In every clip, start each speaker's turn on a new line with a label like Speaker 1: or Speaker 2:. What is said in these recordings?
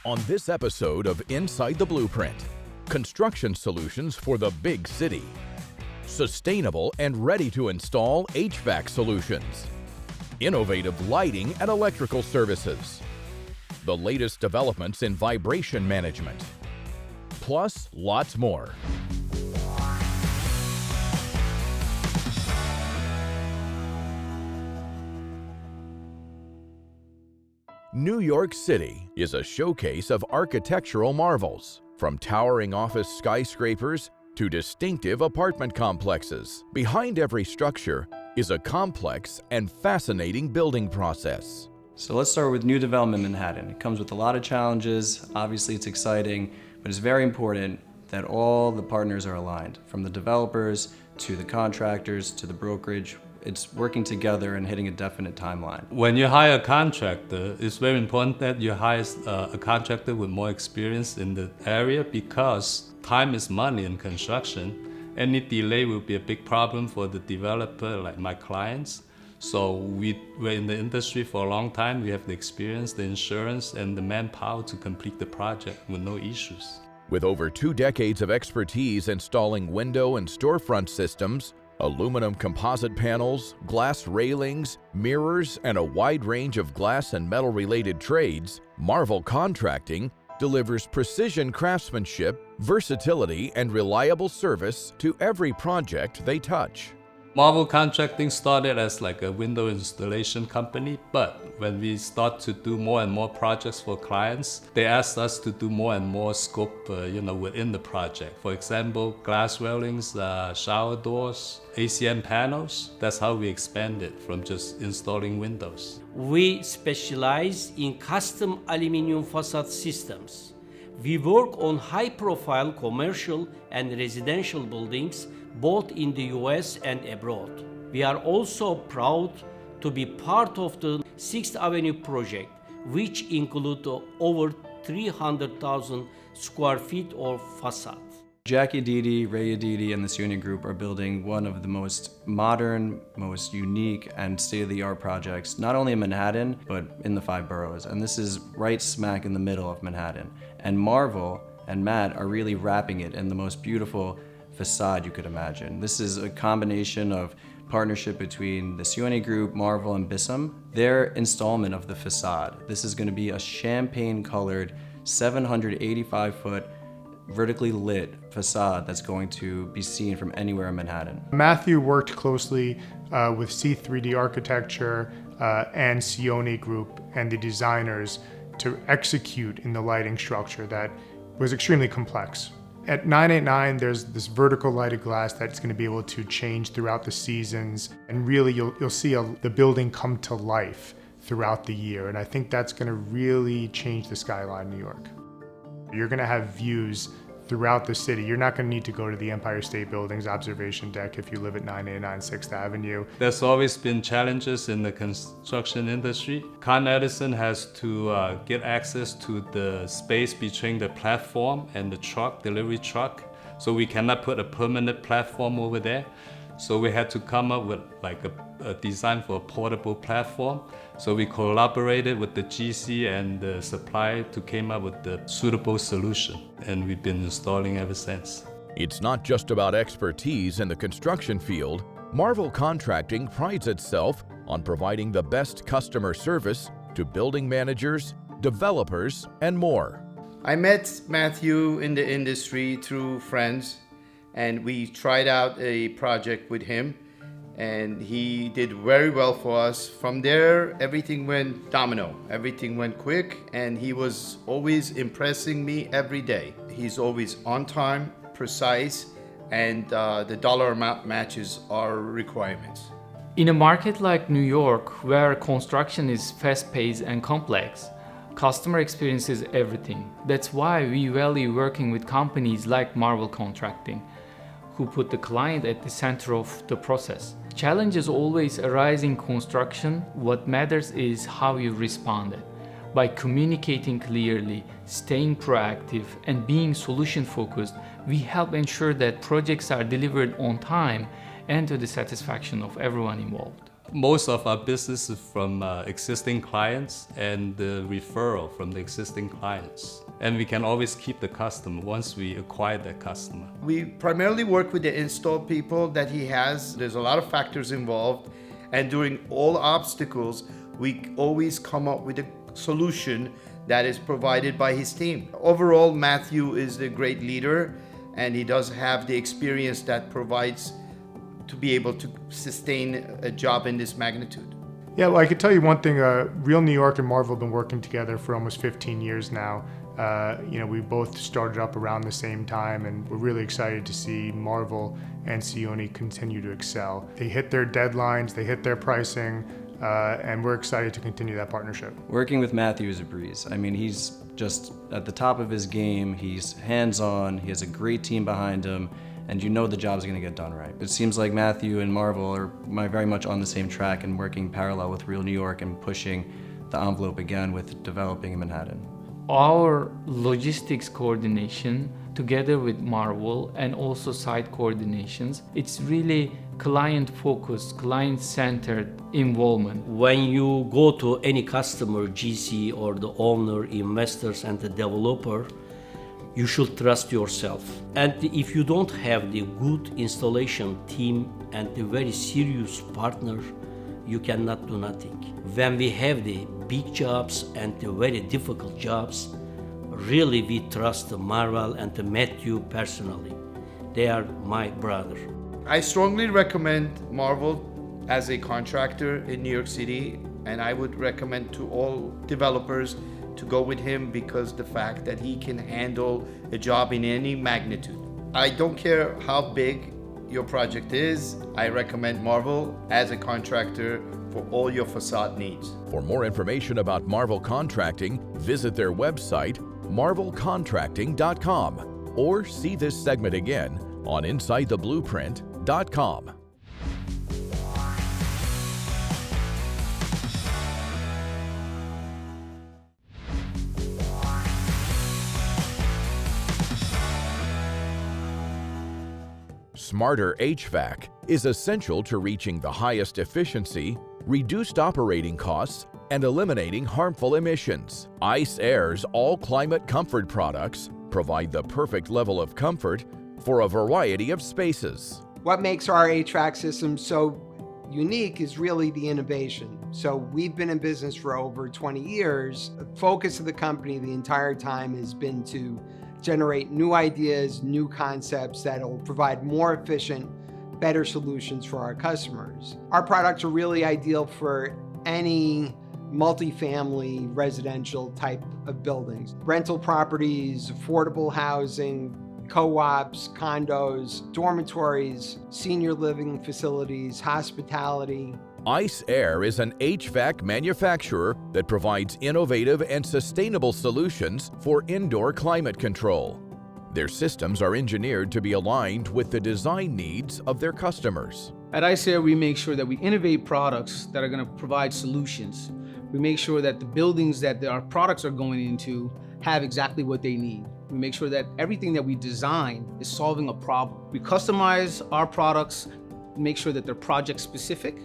Speaker 1: On this episode of Inside the Blueprint, construction solutions for the big city, sustainable and ready-to-install HVAC solutions, innovative lighting and electrical services, the latest developments in vibration management, plus lots more. New York City is a showcase of architectural marvels, from towering office skyscrapers to distinctive apartment complexes. Behind every structure is a complex and fascinating building process.
Speaker 2: So let's start with new development in Manhattan. It comes with a lot of challenges. Obviously it's exciting, but it's very important that all the partners are aligned, from the developers to the contractors to the brokerage. It's working together and hitting a definite timeline.
Speaker 3: When you hire a contractor, it's very important that you hire a contractor with more experience in the area, because time is money in construction. Any delay will be a big problem for the developer, like my clients. So we're in the industry for a long time. We have the experience, the insurance, and the manpower to complete the project with no issues.
Speaker 1: With over 2 decades of expertise installing window and storefront systems, aluminum composite panels, glass railings, mirrors, and a wide range of glass and metal-related trades, Marvel Contracting delivers precision craftsmanship, versatility, and reliable service to every project they touch.
Speaker 3: Marvel Contracting started as like a window installation company, but when we start to do more and more projects for clients, they asked us to do more and more scope, within the project. For example, glass railings, shower doors, ACM panels. That's how we expanded from just installing windows.
Speaker 4: We specialize in custom aluminum facade systems. We work on high-profile commercial and residential buildings, both in the US and abroad. We are also proud to be part of the 6th Avenue project, which includes over 300,000 square feet of facade.
Speaker 2: Jackie Didi, Ray Didi, and the Sioni Group are building one of the most modern, most unique, and state-of-the-art projects, not only in Manhattan, but in the 5 boroughs. And this is right smack in the middle of Manhattan. And Marvel and Matt are really wrapping it in the most beautiful facade you could imagine. This is a combination of partnership between the Sioni Group, Marvel, and Bissum. Their installment of the facade. This is going to be a champagne-colored, 785-foot, vertically lit facade that's going to be seen from anywhere in Manhattan.
Speaker 5: Matthew worked closely with C3D Architecture and Sioni Group and the designers to execute in the lighting structure that was extremely complex. At 989, there's this vertical lighted glass that's going to be able to change throughout the seasons, and really you'll see the building come to life throughout the year, and I think that's going to really change the skyline in New York. You're going to have views throughout the city. You're not going to need to go to the Empire State Building's observation deck if you live at 989 6th Avenue.
Speaker 3: There's always been challenges in the construction industry. Con Edison has to get access to the space between the platform and the truck, delivery truck. So we cannot put a permanent platform over there. So we had to come up with like a design for a portable platform. So we collaborated with the GC and the supplier to come up with the suitable solution. And we've been installing ever since.
Speaker 1: It's not just about expertise in the construction field. Marvel Contracting prides itself on providing the best customer service to building managers, developers, and more.
Speaker 6: I met Matthew in the industry through friends, and we tried out a project with him, and he did very well for us. From there, everything went domino. Everything went quick, and he was always impressing me every day. He's always on time, precise, and the dollar amount matches our requirements.
Speaker 7: In a market like New York, where construction is fast-paced and complex, customer experience is everything. That's why we value working with companies like Marvel Contracting, who put the client at the center of the process. Challenges always arise in construction. What matters is how you responded. By communicating clearly, staying proactive, and being solution-focused, we help ensure that projects are delivered on time and to the satisfaction of everyone involved.
Speaker 3: Most of our business is from existing clients and the referral from the existing clients. And we can always keep the customer once we acquire that customer.
Speaker 6: We primarily work with the install people that he has. There's a lot of factors involved, and during all obstacles, we always come up with a solution that is provided by his team. Overall, Matthew is a great leader, and he does have the experience that provides to be able to sustain a job in this magnitude.
Speaker 5: Yeah, well, I could tell you one thing. Real New York and Marvel have been working together for almost 15 years now. We both started up around the same time, and we're really excited to see Marvel and Sioni continue to excel. They hit their deadlines, they hit their pricing, and we're excited to continue that partnership.
Speaker 2: Working with Matthew is a breeze. I mean, he's just at the top of his game. He's hands-on. He has a great team behind him, and you know the job's going to get done right. It seems like Matthew and Marvel are very much on the same track and working parallel with Real New York and pushing the envelope again with developing in Manhattan.
Speaker 7: Our logistics coordination together with Marvel and also site coordinations, it's really client-focused, client-centered involvement.
Speaker 4: When you go to any customer, GC or the owner, investors and the developer, you should trust yourself. And if you don't have the good installation team and the very serious partner, you cannot do nothing. When we have the big jobs and the very difficult jobs, really we trust the Marvel and the Matthew personally. They are my brother.
Speaker 6: I strongly recommend Marvel as a contractor in New York City, and I would recommend to all developers to go with him because the fact that he can handle a job in any magnitude. I don't care how big your project is, I recommend Marvel as a contractor for all your facade needs.
Speaker 1: For more information about Marvel Contracting, visit their website, marvelcontracting.com, or see this segment again on InsideTheBlueprint.com. Smarter HVAC is essential to reaching the highest efficiency, reduced operating costs, and eliminating harmful emissions. Ice Air's all-climate comfort products provide the perfect level of comfort for a variety of spaces.
Speaker 8: What makes our HVAC system so unique is really the innovation. So we've been in business for over 20 years. The focus of the company the entire time has been to generate new ideas, new concepts that'll provide more efficient, better solutions for our customers. Our products are really ideal for any multifamily residential type of buildings. Rental properties, affordable housing, co-ops, condos, dormitories, senior living facilities, hospitality.
Speaker 1: Ice Air is an HVAC manufacturer that provides innovative and sustainable solutions for indoor climate control. Their systems are engineered to be aligned with the design needs of their customers.
Speaker 9: At Ice Air, we make sure that we innovate products that are going to provide solutions. We make sure that the buildings that our products are going into have exactly what they need. We make sure that everything that we design is solving a problem. We customize our products, make sure that they're project specific,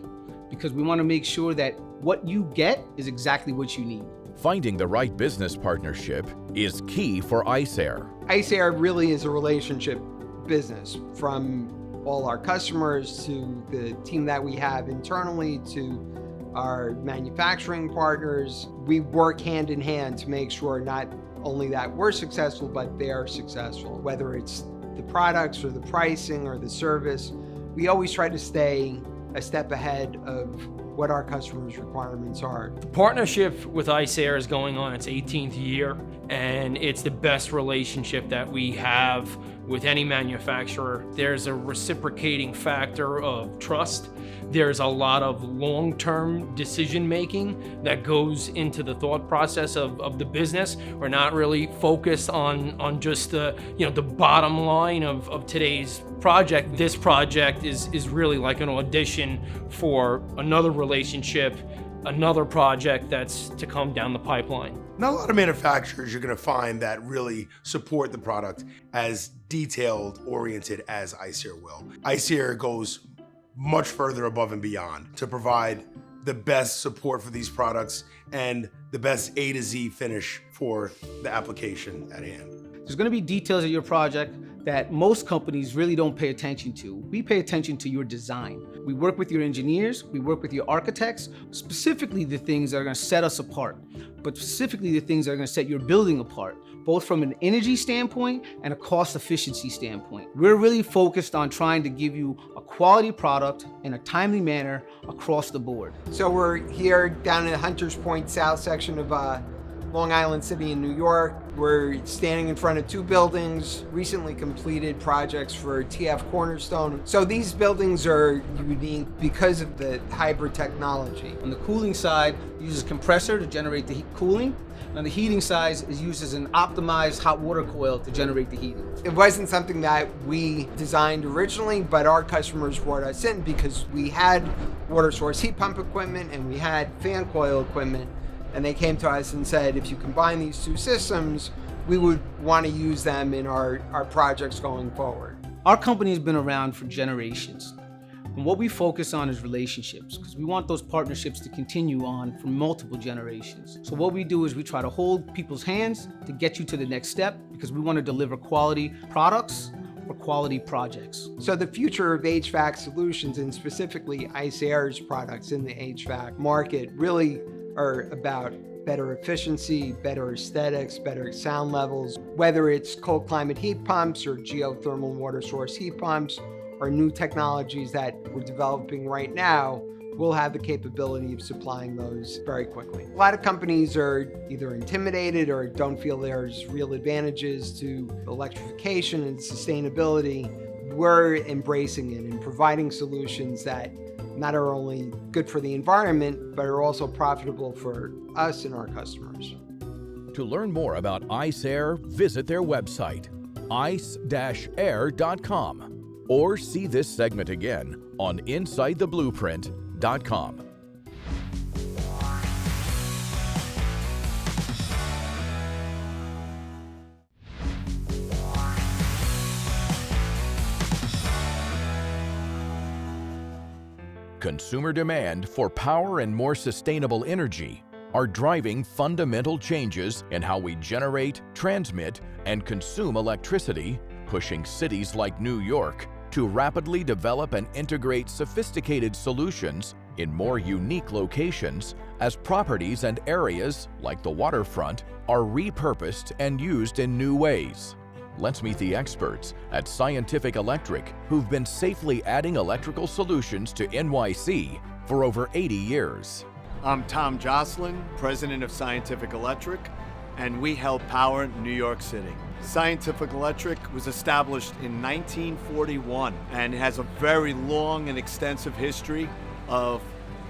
Speaker 9: because we want to make sure that what you get is exactly what you need.
Speaker 1: Finding the right business partnership is key for Ice Air.
Speaker 8: Ice Air really is a relationship business, from all our customers to the team that we have internally to our manufacturing partners. We work hand in hand to make sure not only that we're successful, but they're successful. Whether it's the products or the pricing or the service, we always try to stay a step ahead of what our customers' requirements are.
Speaker 10: The partnership with Ice Air is going on its 18th year, and it's the best relationship that we have with any manufacturer. There's a reciprocating factor of trust. There's a lot of long-term decision-making that goes into the thought process of the business. We're not really focused on just the bottom line of today's project. This project is really like an audition for another relationship, another project that's to come down the pipeline.
Speaker 11: Not a lot of manufacturers you're going to find that really support the product as detailed oriented as Ice Air will. Ice Air goes much further above and beyond to provide the best support for these products and the best A to Z finish for the application at hand.
Speaker 9: There's going to be details of your project that most companies really don't pay attention to. We pay attention to your design. We work with your engineers, we work with your architects, specifically the things that are going to set us apart, but specifically the things that are going to set your building apart, both from an energy standpoint and a cost efficiency standpoint. We're really focused on trying to give you a quality product in a timely manner across the board.
Speaker 8: So we're here down in Hunters Point South section of Long Island City in New York. We're standing in front of two buildings, recently completed projects for TF Cornerstone. So these buildings are unique because of the hybrid technology.
Speaker 9: On the cooling side, it uses compressor to generate the cooling. On the heating side, it uses an optimized hot water coil to generate the heating.
Speaker 8: It wasn't something that we designed originally, but our customers brought us in because we had water source heat pump equipment and we had fan coil equipment. And they came to us and said, if you combine these two systems, we would want to use them in our projects going forward.
Speaker 9: Our company has been around for generations. And what we focus on is relationships, because we want those partnerships to continue on for multiple generations. So what we do is we try to hold people's hands to get you to the next step, because we want to deliver quality products or quality projects.
Speaker 8: So the future of HVAC solutions, and specifically Ice Air's products in the HVAC market, really are about better efficiency, better aesthetics, better sound levels, whether it's cold climate heat pumps or geothermal water source heat pumps or new technologies that we're developing right now. We'll have the capability of supplying those very quickly. A lot of companies are either intimidated or don't feel there's real advantages to electrification and sustainability. We're embracing it and providing solutions that not are only good for the environment, but are also profitable for us and our customers.
Speaker 1: To learn more about Ice Air, visit their website, ice-air.com, or see this segment again on InsideTheBlueprint.com. Consumer demand for power and more sustainable energy are driving fundamental changes in how we generate, transmit, and consume electricity, pushing cities like New York to rapidly develop and integrate sophisticated solutions in more unique locations as properties and areas, like the waterfront, are repurposed and used in new ways. Let's meet the experts at Scientific Electric who've been safely adding electrical solutions to NYC for over 80 years.
Speaker 12: I'm Tom Jocelyn, president of Scientific Electric, and we help power New York City. Scientific Electric was established in 1941 and has a very long and extensive history of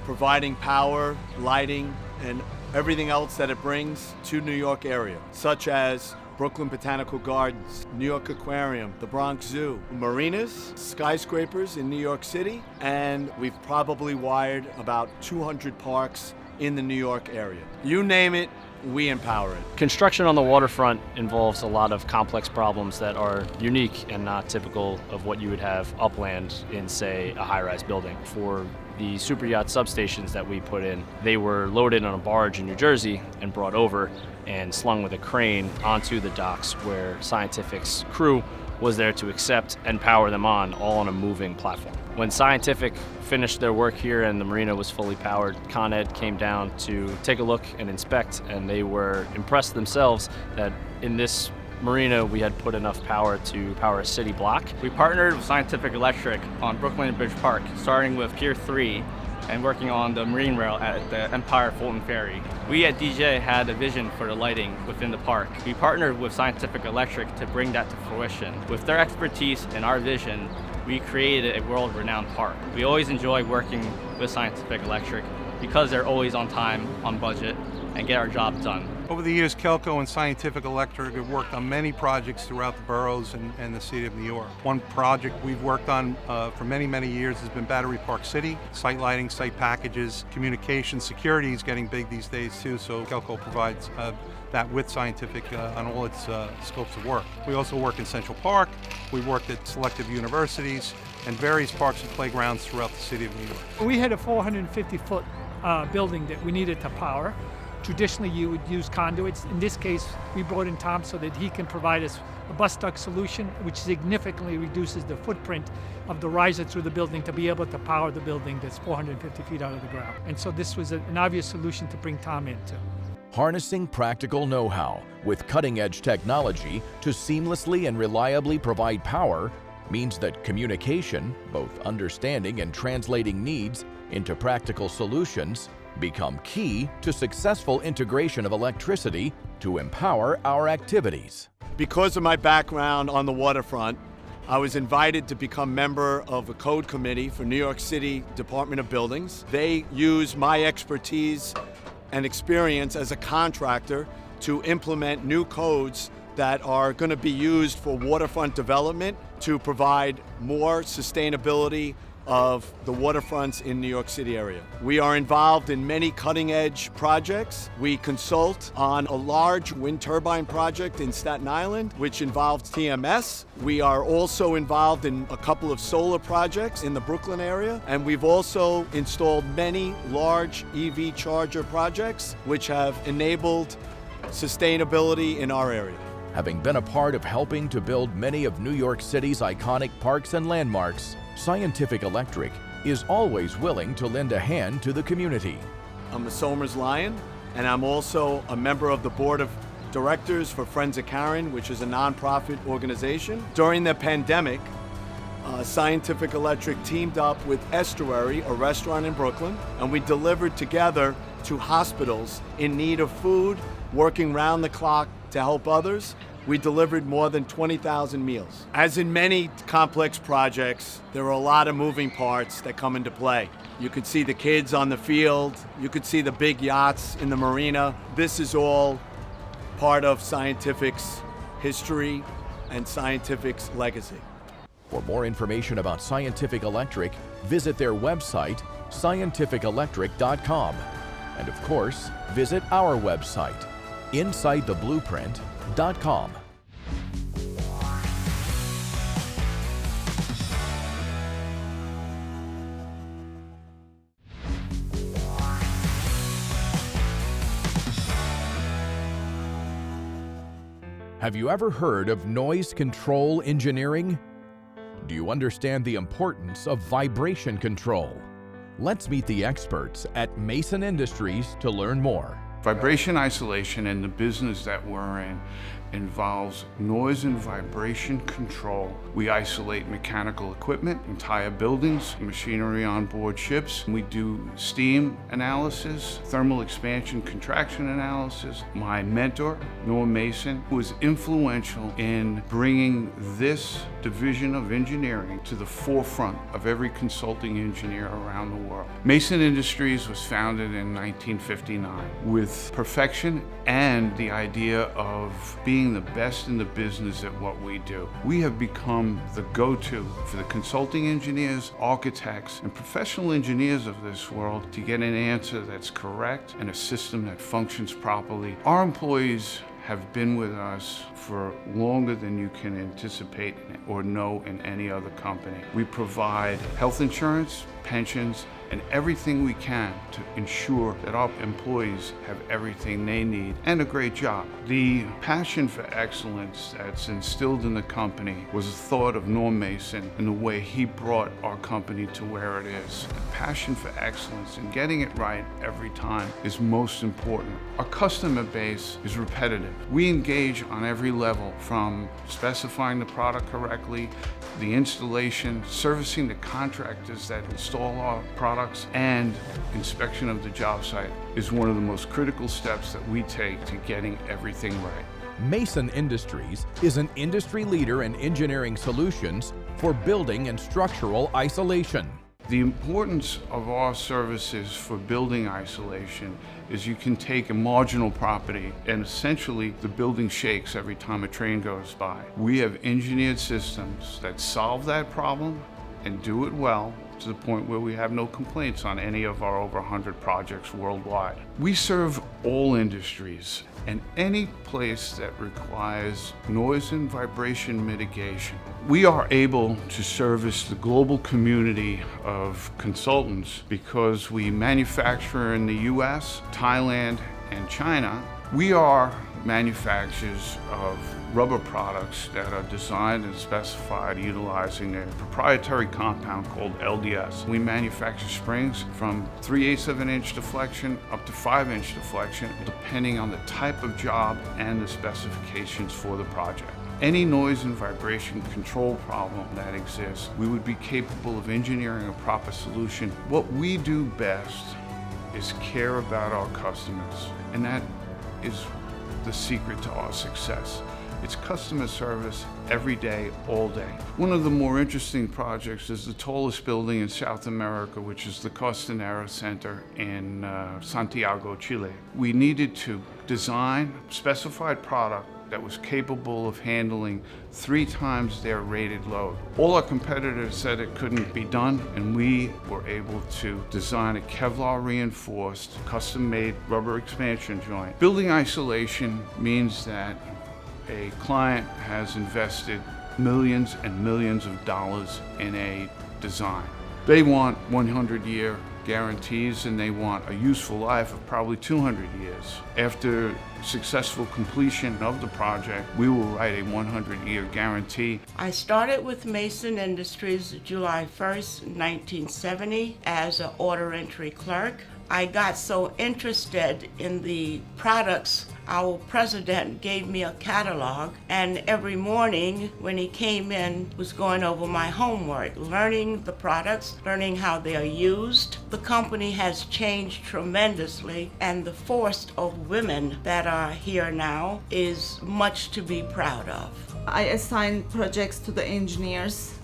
Speaker 12: providing power, lighting, and everything else that it brings to New York area, such as Brooklyn Botanical Gardens, New York Aquarium, the Bronx Zoo, marinas, skyscrapers in New York City, and we've probably wired about 200 parks in the New York area. You name it, we empower it.
Speaker 13: Construction on the waterfront involves a lot of complex problems that are unique and not typical of what you would have upland in, say, a high-rise building. For the super yacht substations that we put in, they were loaded on a barge in New Jersey and brought over and slung with a crane onto the docks where Scientific's crew was there to accept and power them on, all on a moving platform. When Scientific finished their work here and the marina was fully powered, Con Ed came down to take a look and inspect, and they were impressed themselves that in this marina we had put enough power to power a city block.
Speaker 14: We partnered with Scientific Electric on Brooklyn Bridge Park, starting with Pier 3 and working on the marine rail at the Empire Fulton Ferry. We at DJ had a vision for the lighting within the park. We partnered with Scientific Electric to bring that to fruition. With their expertise and our vision, we created a world-renowned park. We always enjoy working with Scientific Electric because they're always on time, on budget, and get our job done.
Speaker 15: Over the years, Kelco and Scientific Electric have worked on many projects throughout the boroughs and the city of New York. One project we've worked on for many, many years has been Battery Park City. Site lighting, site packages, communication, security is getting big these days too, so Kelco provides that with Scientific on all its scopes of work. We also work in Central Park. We worked at selective universities. and various parks and playgrounds throughout the city of New York.
Speaker 16: We had a 450-foot building that we needed to power. Traditionally, you would use conduits. In this case, we brought in Tom so that he can provide us a bus duct solution, which significantly reduces the footprint of the riser through the building to be able to power the building that's 450 feet out of the ground. And so this was an obvious solution to bring Tom into.
Speaker 1: Harnessing practical know-how with cutting-edge technology to seamlessly and reliably provide power means that communication, both understanding and translating needs into practical solutions, become key to successful integration of electricity to empower our activities.
Speaker 12: Because of my background on the waterfront, I was invited to become member of a code committee for New York City Department of Buildings. They use my expertise and experience as a contractor to implement new codes that are going to be used for waterfront development to provide more sustainability of the waterfronts in New York City area. We are involved in many cutting-edge projects. We consult on a large wind turbine project in Staten Island, which involves TMS. We are also involved in a couple of solar projects in the Brooklyn area, and we've also installed many large EV charger projects, which have enabled sustainability in our area.
Speaker 1: Having been a part of helping to build many of New York City's iconic parks and landmarks, Scientific Electric is always willing to lend a hand to the community.
Speaker 12: I'm a Somers Lion, and I'm also a member of the board of directors for Friends of Karen, which is a nonprofit organization. During the pandemic, Scientific Electric teamed up with Estuary, a restaurant in Brooklyn, and we delivered together to hospitals in need of food, working round the clock to help others. We delivered more than 20,000 meals. As in many complex projects, there are a lot of moving parts that come into play. You could see the kids on the field, you could see the big yachts in the marina. This is all part of Scientific's history and Scientific's legacy.
Speaker 1: For more information about Scientific Electric, visit their website, scientificelectric.com. And of course, visit our website, InsideTheBlueprint.com. Have you ever heard of noise control engineering? Do you understand the importance of vibration control? Let's meet the experts at Mason Industries to learn more.
Speaker 17: Vibration isolation in the business that we're in involves noise and vibration control. We isolate mechanical equipment, entire buildings, machinery on board ships. We do steam analysis, thermal expansion contraction analysis. My mentor, Norm Mason, was influential in bringing this division of engineering to the forefront of every consulting engineer around the world. Mason Industries was founded in 1959 with perfection and the idea of being the best in the business at what we do. We have become the go-to for the consulting engineers, architects, and professional engineers of this world to get an answer that's correct and a system that functions properly. Our employees have been with us for longer than you can anticipate or know in any other company. We provide health insurance, pensions, and everything we can to ensure that our employees have everything they need and a great job. The passion for excellence that's instilled in the company was a thought of Norm Mason and the way he brought our company to where it is. The passion for excellence and getting it right every time is most important. Our customer base is repetitive. We engage on every level, from specifying the product correctly, the installation, servicing the contractors that install our products, and inspection of the job site is one of the most critical steps that we take to getting everything right.
Speaker 1: Mason Industries is an industry leader in engineering solutions for building and structural isolation.
Speaker 17: The importance of our services for building isolation is you can take a marginal property and essentially the building shakes every time a train goes by. We have engineered systems that solve that problem and do it well to the point where we have no complaints on any of our over 100 projects worldwide. We serve all industries and any place that requires noise and vibration mitigation. We are able to service the global community of consultants because we manufacture in the US, Thailand, and China. We are manufacturers of rubber products that are designed and specified utilizing a proprietary compound called LDS. We manufacture springs from 3/8 of an inch deflection up to 5-inch deflection, depending on the type of job and the specifications for the project. Any noise and vibration control problem that exists, we would be capable of engineering a proper solution. What we do best is care about our customers, and that is the secret to our success. It's customer service every day, all day. One of the more interesting projects is the tallest building in South America, which is the Costanera Center in Santiago, Chile. We needed to design a specified product that was capable of handling 3 times their rated load. All our competitors said it couldn't be done, and we were able to design a Kevlar reinforced, custom-made rubber expansion joint. Building isolation means that a client has invested millions and millions of dollars in a design. They want 100-year guarantees, and they want a useful life of probably 200 years. After successful completion of the project, we will write a 100-year guarantee.
Speaker 18: I started with Mason Industries July 1st, 1970 as an order entry clerk. I got so interested in the products, our president gave me a catalog, and every morning when he came in was going over my homework, learning the products, learning how they are used. The company has changed tremendously, and the force of women that are here now is much to be proud of.
Speaker 19: I assign projects to the engineers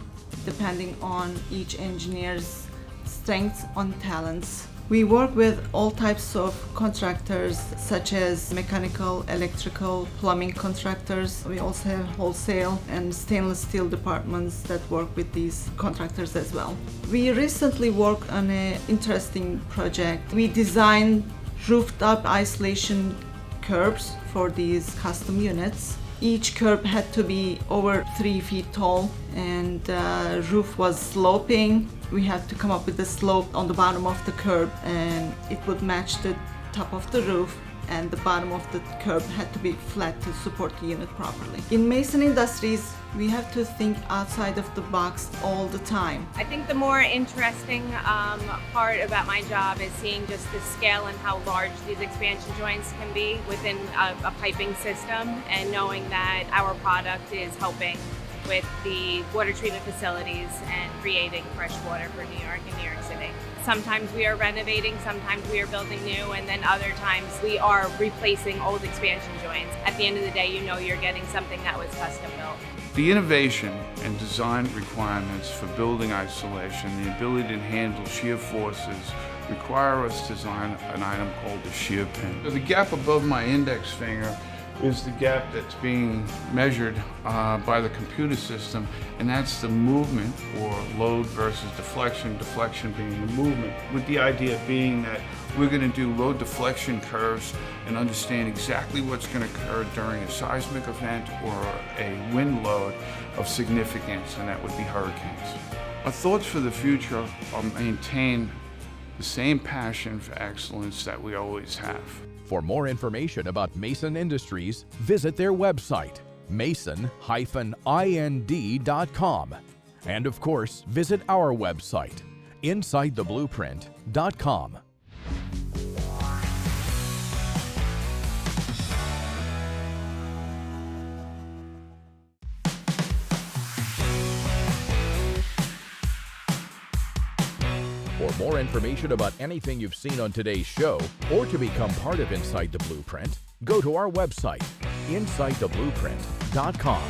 Speaker 19: depending on each engineer's strengths and talents. We work with all types of contractors, such as mechanical, electrical, plumbing contractors. We also have wholesale and stainless steel departments that work with these contractors as well. We recently worked on an interesting project. We designed rooftop isolation curbs for these custom units. Each curb had to be over 3 feet tall, and the roof was sloping. We had to come up with a slope on the bottom of the curb, and it would match the top of the roof, and the bottom of the curb had to be flat to support the unit properly. In Mason Industries, we have to think outside of the box all the time.
Speaker 20: I think the more interesting part about my job is seeing just the scale and how large these expansion joints can be within a piping system, and knowing that our product is helping with the water treatment facilities and creating fresh water for New York and New York City. Sometimes we are renovating, sometimes we are building new, and then other times we are replacing old expansion joints. At the end of the day, you know you're getting something that was custom built.
Speaker 17: The innovation and design requirements for building isolation, the ability to handle shear forces, require us to design an item called the shear pin. So the gap above my index finger is the gap that's being measured by the computer system, and that's the movement, or load versus deflection, deflection being the movement, with the idea being that we're going to do load deflection curves and understand exactly what's going to occur during a seismic event or a wind load of significance, and that would be hurricanes. Our thoughts for the future are maintain the same passion for excellence that we always have.
Speaker 1: For more information about Mason Industries, visit their website, mason-ind.com. And of course, visit our website, insidetheblueprint.com. For more information about anything you've seen on today's show, or to become part of Inside the Blueprint, go to our website, insidetheblueprint.com.